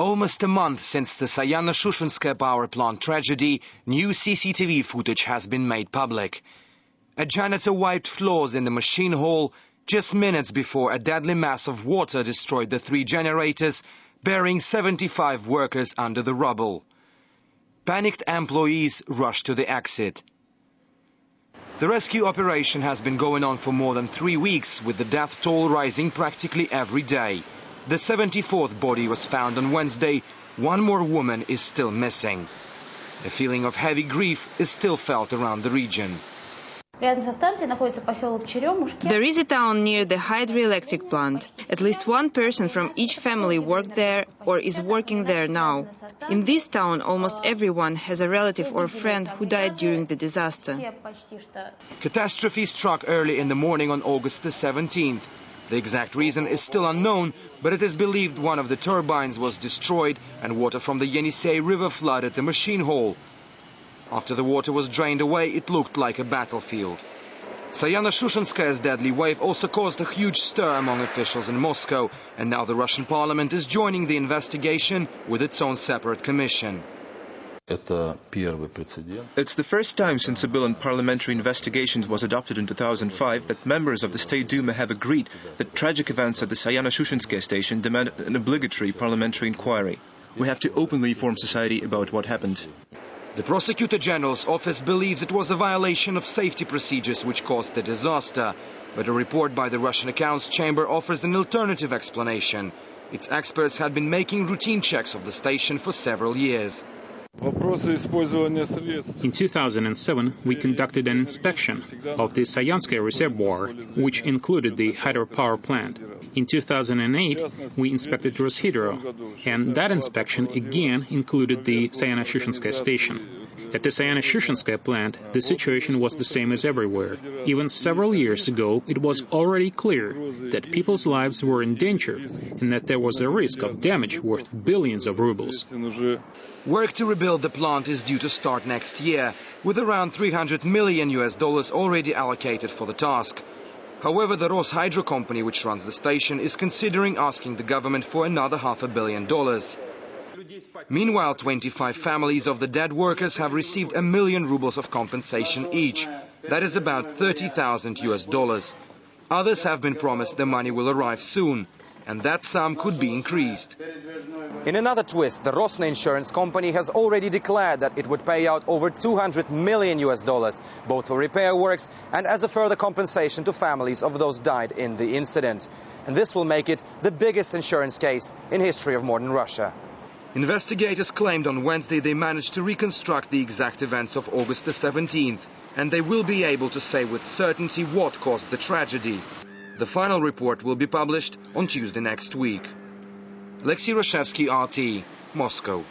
Almost a month since the Sayano-Shushenskaya power plant tragedy, new CCTV footage has been made public. A janitor wiped floors in the machine hall just minutes before a deadly mass of water destroyed the 3 generators, burying 75 workers under the rubble. Panicked employees rushed to the exit. The rescue operation has been going on for more than 3 weeks, with the death toll rising practically every day. The 74th body was found on Wednesday. 1 more woman is still missing. A feeling of heavy grief is still felt around the region. There is a town near the hydroelectric plant. At least 1 person from each family worked there or is working there now. In this town, almost everyone has a relative or friend who died during the disaster. Catastrophe struck early in the morning on August the 17th. The exact reason is still unknown, but it is believed one of the turbines was destroyed and water from the Yenisei River flooded the machine hall. After the water was drained away, it looked like a battlefield. Sayano-Shushenskaya's deadly wave also caused a huge stir among officials in Moscow, and now the Russian parliament is joining the investigation with its own separate commission. It's the first time since a bill on parliamentary investigations was adopted in 2005 that members of the State Duma have agreed that tragic events at the Sayano-Shushenskaya station demand an obligatory parliamentary inquiry. We have to openly inform society about what happened. The Prosecutor General's office believes it was a violation of safety procedures which caused the disaster, but a report by the Russian Accounts Chamber offers an alternative explanation. Its experts had been making routine checks of the station for several years. In 2007, we conducted an inspection of the Sayanskaya reservoir, which included the hydropower plant. In 2008, we inspected Roshydro, and that inspection again included the Sayano-Shushenskaya station. At the Sayano-Shushenskaya plant, the situation was the same as everywhere. Even several years ago, it was already clear that people's lives were in danger and that there was a risk of damage worth billions of rubles. Work to rebuild the plant is due to start next year, with around $300 million already allocated for the task. However, the Roshydro company, which runs the station, is considering asking the government for another $500 million. Meanwhile, 25 families of the dead workers have received $1 million rubles of compensation each. That is about $30,000. Others have been promised the money will arrive soon, and that sum could be increased. In another twist, the Rosneft insurance company has already declared that it would pay out over $200 million, both for repair works and as a further compensation to families of those died in the incident. And this will make it the biggest insurance case in history of modern Russia. Investigators claimed on Wednesday they managed to reconstruct the exact events of August the 17th, and they will be able to say with certainty what caused the tragedy. The final report will be published on Tuesday next week. Alexei Rashevsky, RT, Moscow.